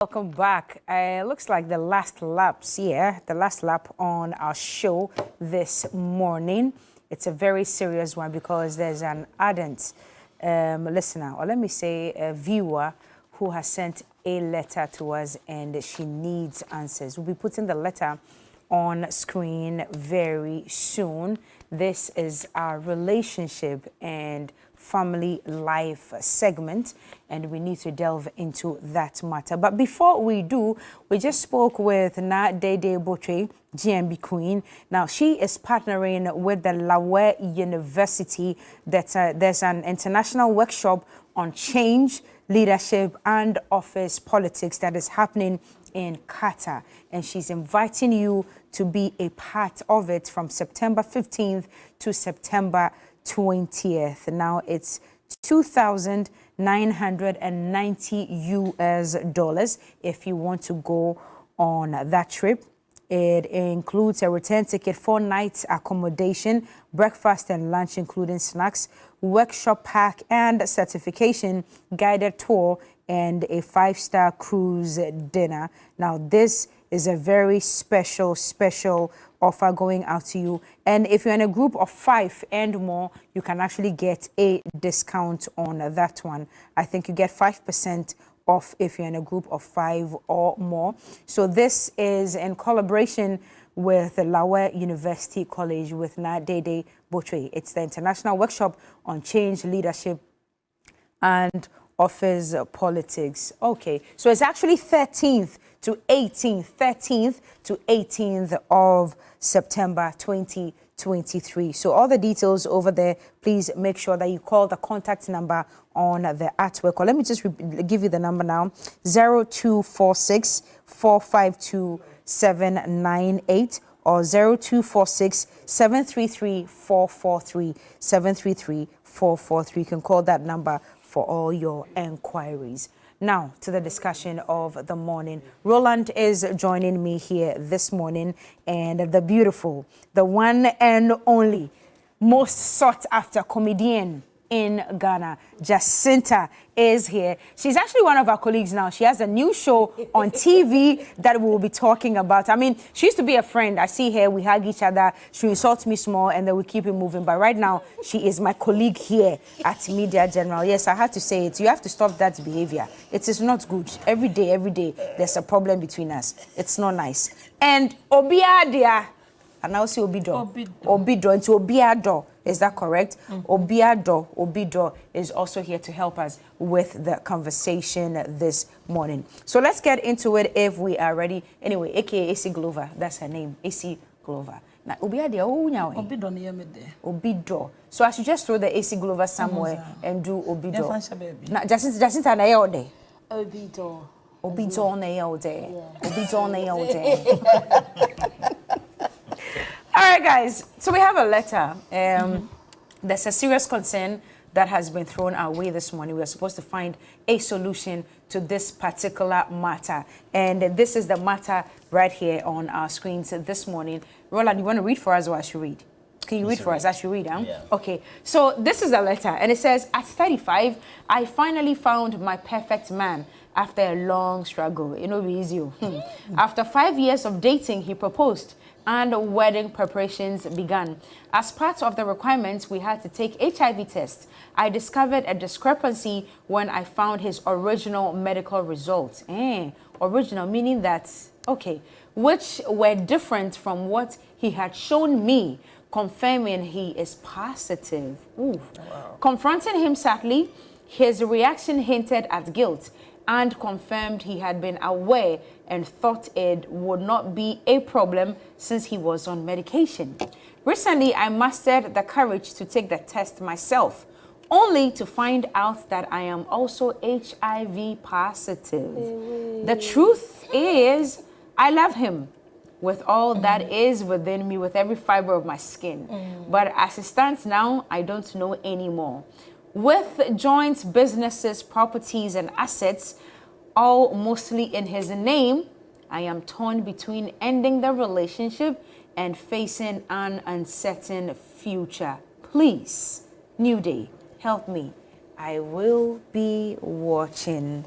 Welcome back. Looks like the last lap on our show this morning. It's a very serious one because there's an ardent listener, or let me say a viewer, who has sent a letter to us and she needs answers. We'll be putting the letter on screen very soon. This is our relationship and family life segment, and we need to delve into that matter. But before we do, we just spoke with Na Dede Botwe, GMB Queen. Now, she is partnering with the Lawe University. There's an international workshop on change, leadership, and office politics that is happening in Qatar, and she's inviting you to be a part of it from September 15th to September 20th. Now it's $2,990 US if you want to go on that trip. It includes a return ticket, 4 nights accommodation, breakfast and lunch, including snacks, workshop pack and certification, guided tour, and a 5-star cruise dinner. Now, this is a very special offer going out to you. And if you're in a group of 5 and more, you can actually get a discount on that one. I think you get 5% off if you're in a group of 5 or more. So this is in collaboration with the Lawe University College with Na Dede Botwe. It's the International Workshop on Change, Leadership, and Office Politics. Okay, so it's actually 13th to 18th of September 2023. So all the details over there, please make sure that you call the contact number on the artwork. Or let me just give you the number now, 0246 452 798 or 0246 733 443 733 443. You can call that number for all your enquiries. Now to the discussion of the morning. Roland is joining me here this morning, and the beautiful, the one and only, most sought after comedian in Ghana, Jacinta, is here. She's actually one of our colleagues now. She has a new show on TV that we'll be talking about. I mean, she used to be a friend. I see her, we hug each other. She insults me small and then we keep it moving. But right now, she is my colleague here at Media General. Yes, I had to say it. You have to stop that behavior. It is not good. Every day, there's a problem between us. It's not nice. And Obiadia, and I'll say Obido. Obido into Obiado. Is that correct? Obido is also here to help us with the conversation this morning. So let's get into it if we are ready. Anyway, aka AC Glover, that's her name, AC Glover. Now, Obido. So I should just throw the AC Glover somewhere and do Obido. Now, Jacinta, na yode. Obido. Obido na yode. Obido na yode. All right, guys, so we have a letter. There's a serious concern that has been thrown our way this morning. We are supposed to find a solution to this particular matter. And this is the matter right here on our screens this morning. Roland, you want to read for us or I should read? Can you read for us? I should read, huh? Yeah. Okay, so this is the letter, and it says, at 35, I finally found my perfect man after a long struggle. It will be easy. After 5 years of dating, he proposed, and wedding preparations began. As part of the requirements, we had to take HIV tests. I discovered a discrepancy when I found his original medical results. Original meaning that, okay, which were different from what he had shown me, confirming he is positive. Ooh. Wow. Confronting him sadly, his reaction hinted at guilt and confirmed he had been aware and thought it would not be a problem since he was on medication. Recently, I mustered the courage to take the test myself, only to find out that I am also HIV positive. The truth is, I love him with all that is within me, with every fiber of my skin. But as it stands now, I don't know anymore. With joint businesses, properties, and assets, all mostly in his name, I am torn between ending the relationship and facing an uncertain future. Please, New Day, help me. I will be watching.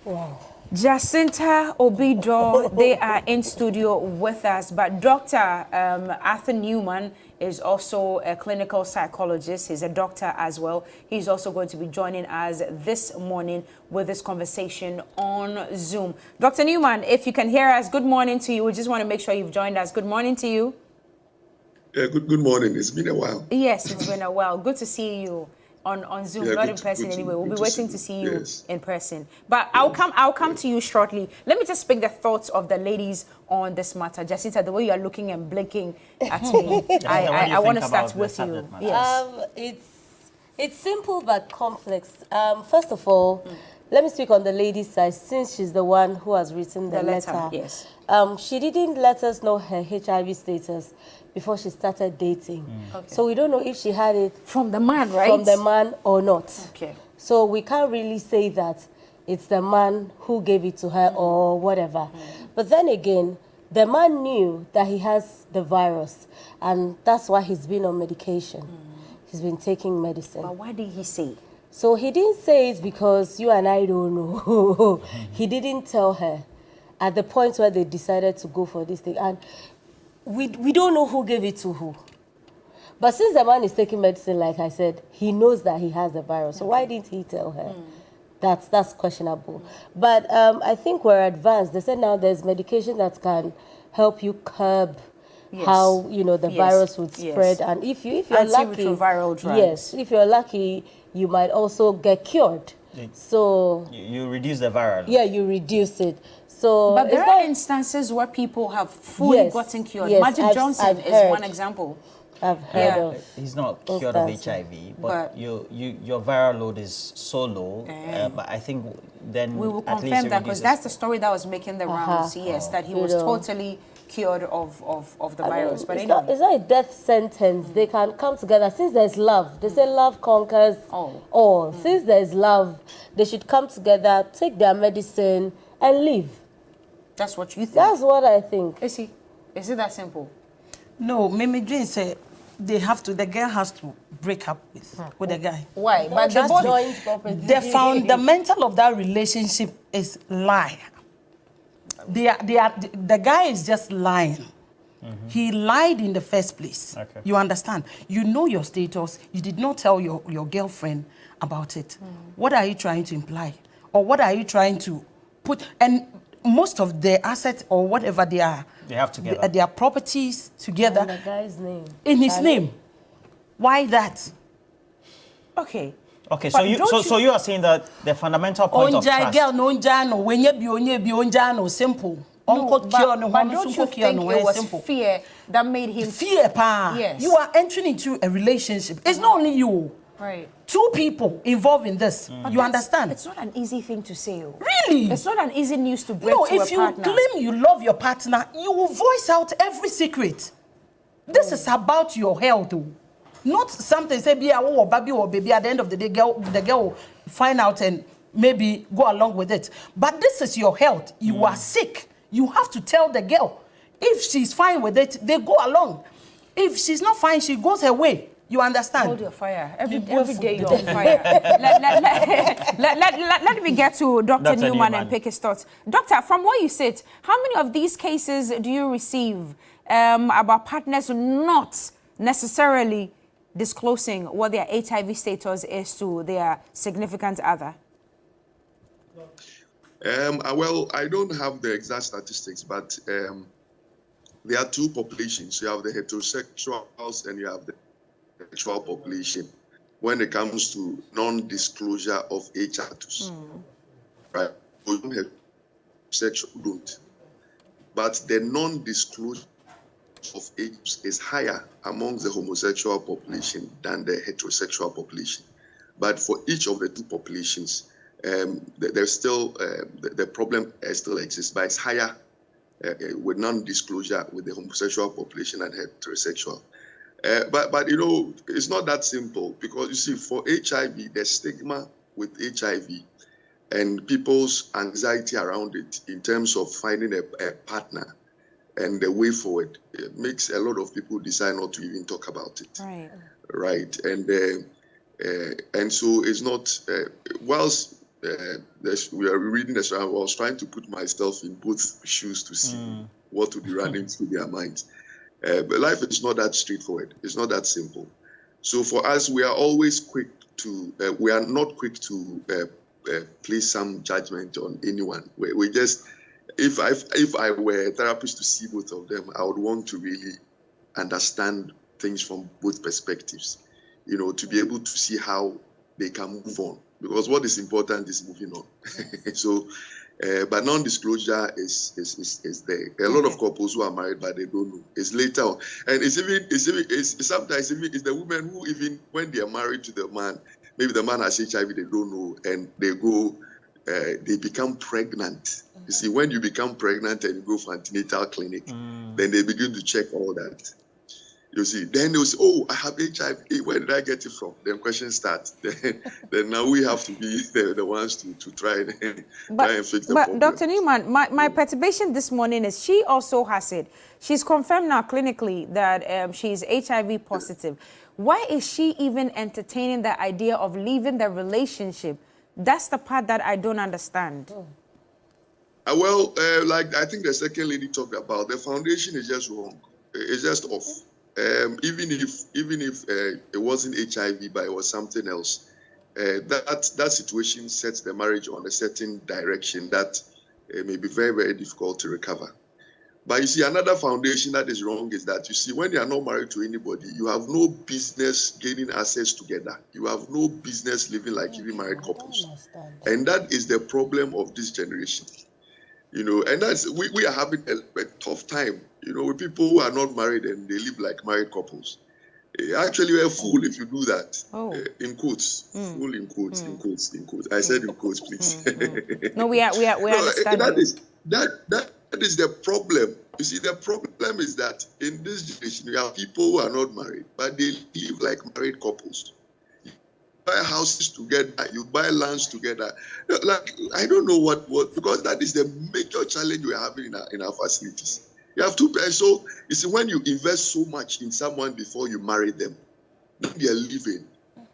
Wow. Jacinta Obido, they are in studio with us, but Dr. Arthur Newman is also a clinical psychologist. He's a doctor as well. He's also going to be joining us this morning with this conversation on Zoom. Dr. Newman, if you can hear us, good morning to you. We just want to make sure you've joined us. Good morning to you. Good morning. It's been a while. Yes, it's been a while. Good to see you on Zoom, not in person anyway. We'll be waiting to see you in person. But I'll come to you shortly. Let me just pick the thoughts of the ladies on this matter. Jacinta, the way you are looking and blinking at me, I want to start with you. Yes. It's simple but complex. First of all, let me speak on the lady's side, since she's the one who has written the letter. Yes. She didn't let us know her HIV status before she started dating. Okay. So we don't know if she had it from the man, right? From the man or not. Okay. So we can't really say that it's the man who gave it to her or whatever. But then again, the man knew that he has the virus, and that's why he's been on medication. He's been taking medicine. But why did he say? So he didn't say it because you and I don't know. He didn't tell her at the point where they decided to go for this thing. And we don't know who gave it to who. But since the man is taking medicine, like I said, he knows that he has the virus. So why didn't he tell her? That's questionable. But I think we're advanced. They said now there's medication that can help you curb how the virus would spread. And if you're lucky, antiretroviral drugs. Yes, if you're lucky, you might also get cured. So you reduce the viral. Yeah, you reduce it. So, but there are instances where people have fully gotten cured. Magic Johnson is one example. I've heard of. He's not cured of HIV, but your viral load is so low. But I think then we will confirm that, because that's the story that was making the rounds. Yes, that he was totally cured of the virus. But anyway, it's not a death sentence. They can come together. Since there's love, they say love conquers all. Since there's love, they should come together, take their medicine, and live. That's what you think? That's what I think. Is it that simple? No, Mimi Jane said the girl has to break up with the guy. Why? But the fundamental of that relationship is lie. The guy is just lying. He lied in the first place. Okay. You understand? You know your status. You did not tell your girlfriend about it. What are you trying to imply? Or what are you trying to put? And most of the assets or whatever they have together. Their properties together. In the guy's name. In his name. Why that? Okay. Okay, so you are saying that the fundamental point of trust. Simple. No, but don't you think it was fear that made him... Fear, pa. Yes. You are entering into a relationship. It's not only you. Right. Two people involved in this. You understand? It's not an easy thing to say. Really? It's not an easy news to break to a partner. No, if you claim you love your partner, you will voice out every secret. This is about your health. Not something say be or baby or baby. At the end of the day, the girl will find out and maybe go along with it. But this is your health. You are sick. You have to tell the girl. If she's fine with it, they go along. If she's not fine, she goes her way. You understand? Hold your fire. Every day you're on fire. Let me get to Dr. Newman and pick his thoughts. Doctor, from where you sit, how many of these cases do you receive about partners not necessarily disclosing what their HIV status is to their significant other? Well, I don't have the exact statistics, but there are two populations. You have the heterosexuals and you have the sexual population when it comes to non-disclosure of HIV status. Right? Heterosexual don't. But the non-disclosure of AIDS is higher among the homosexual population than the heterosexual population. But for each of the two populations, there's still the problem still exists, but it's higher with non-disclosure with the homosexual population and heterosexual. But you know, it's not that simple, because you see, for HIV, the stigma with HIV and people's anxiety around it in terms of finding a partner and the way forward, it makes a lot of people decide not to even talk about it. Right. Right. And so it's not, whilst we are reading this. I was trying to put myself in both shoes to see what would be running through their minds. But life is not that straightforward. It's not that simple. So for us, we are always quick to, we are not quick to place some judgment on anyone. We just, if I were a therapist to see both of them, I would want to really understand things from both perspectives, you know, to be able to see how they can move on. Because what is important is moving on. So, but non-disclosure is there. A lot of couples who are married but they don't know. It's later on, and sometimes it's the women who, even when they are married to the man, maybe the man has HIV, they don't know, and they become pregnant. You see, when you become pregnant and you go for antenatal clinic, then they begin to check all that. You see, then they'll say, oh, I have HIV. Where did I get it from? Then questions start. Then now we have to be the ones to try and fix the problem. But Dr. Newman, my perturbation this morning is she also has it. She's confirmed now clinically that she's HIV positive. Why is she even entertaining the idea of leaving the relationship? That's the part that I don't understand. Like I think the second lady talked about, the foundation is just wrong. It's just off. Even if it wasn't HIV, but it was something else, that situation sets the marriage on a certain direction that may be very, very difficult to recover. But you see, another foundation that is wrong is that, you see, when you are not married to anybody, you have no business gaining access together. You have no business living like even married couples. And that is the problem of this generation. You know, and that's, we are having a tough time, you know, with people who are not married and they live like married couples. Actually, you're a fool if you do that. In quotes. Fool in quotes, in quotes, in quotes. I said in quotes, please. No, we understand. That is the problem. You see, the problem is that in this generation, you have people who are not married, but they live like married couples. Buy houses together, you buy lands together. Like, I don't know what because that is the major challenge we're having in our facilities. You have to, so you see, when you invest so much in someone before you marry them, then they are living,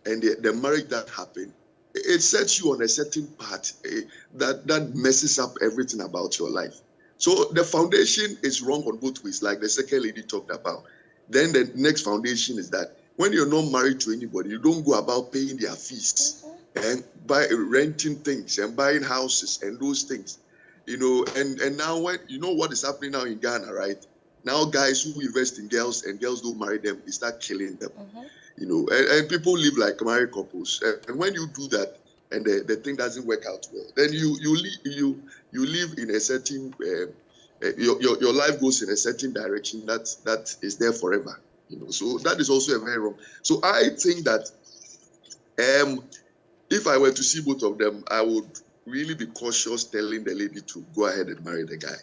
and the marriage that happened, it sets you on a certain path that messes up everything about your life. So the foundation is wrong on both ways, like the second lady talked about. Then the next foundation is that when you're not married to anybody, you don't go about paying their fees and renting things and buying houses and those things, you know. And now, when you know what is happening now in Ghana, right? Now guys who invest in girls and girls don't marry them, they start killing them, you know. And people live like married couples. And when you do that and the thing doesn't work out well, then you live in a certain your life goes in a certain direction that is there forever. You know, so that is also a very wrong. So I think that if I were to see both of them, I would really be cautious telling the lady to go ahead and marry the guy.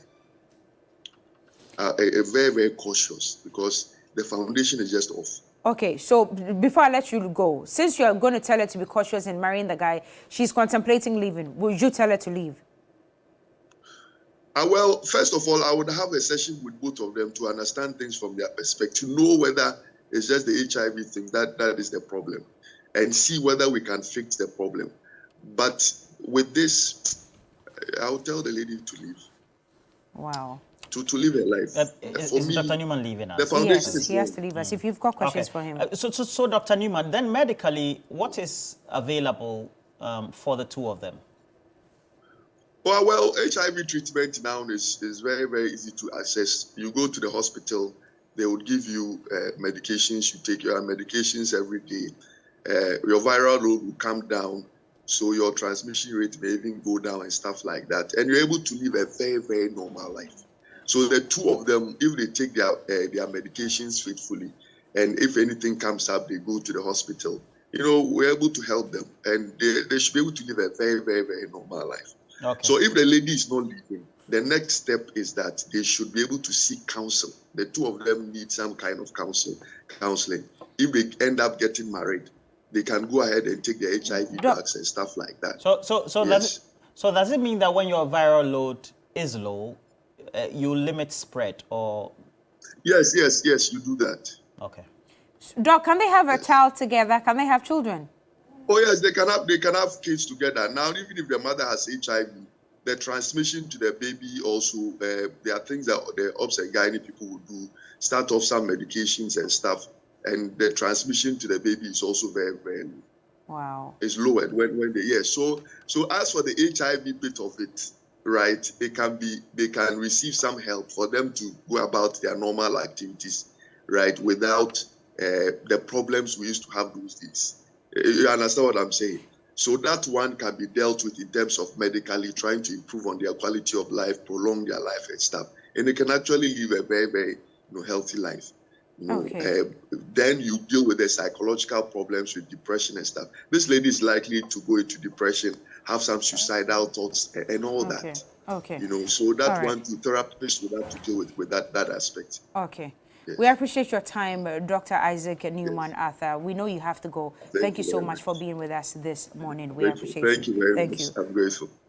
Very, very cautious, because the foundation is just off. Okay, so before I let you go, since you're going to tell her to be cautious in marrying the guy, she's contemplating leaving. Would you tell her to leave? Well, first of all, I would have a session with both of them to understand things from their perspective, to know whether it's just the HIV thing that is the problem, and see whether we can fix the problem. But with this, I would tell the lady to leave. Wow. To live her life. Is me, Dr. Newman leaving us? The foundation yes, he has to leave us. If you've got questions for him. So Dr. Newman, then medically, what is available for the two of them? Well, HIV treatment now is very, very easy to access. You go to the hospital, they would give you medications. You take your medications every day. Your viral load will come down, so your transmission rate may even go down and stuff like that. And you're able to live a very, very normal life. So the two of them, if they take their medications faithfully, and if anything comes up, they go to the hospital, you know, we're able to help them. And they should be able to live a very, very, very normal life. Okay. So if the lady is not leaving, the next step is that they should be able to seek counsel. The two of them need some kind of counseling. If they end up getting married, they can go ahead and take their HIV drugs and stuff like that. So yes. Does it mean that when your viral load is low, you limit spread, or? Yes, you do that. Okay. Doc, can they have a child together? Can they have children? Oh yes, they can have kids together. Now, even if the mother has HIV, the transmission to the baby also, there are things that the obs and gynae people will do, start off some medications and stuff, and the transmission to the baby is also very, very low. Wow. It's lowered when they, yes. So as for the HIV bit of it, right, they can receive some help for them to go about their normal activities, right, without the problems we used to have those days. You understand what I'm saying? So that one can be dealt with in terms of medically trying to improve on their quality of life, prolong their life and stuff. And they can actually live a very, very healthy life. Then you deal with the psychological problems with depression and stuff. This lady is likely to go into depression, have some suicidal thoughts and all that. Okay. So that one, the therapist would have to deal with that aspect. Okay. Yes. We appreciate your time, Dr. Isaac Newman Arthur. We know you have to go. Thank you so much for being with us this morning. We appreciate it. Thank you very much. I'm grateful.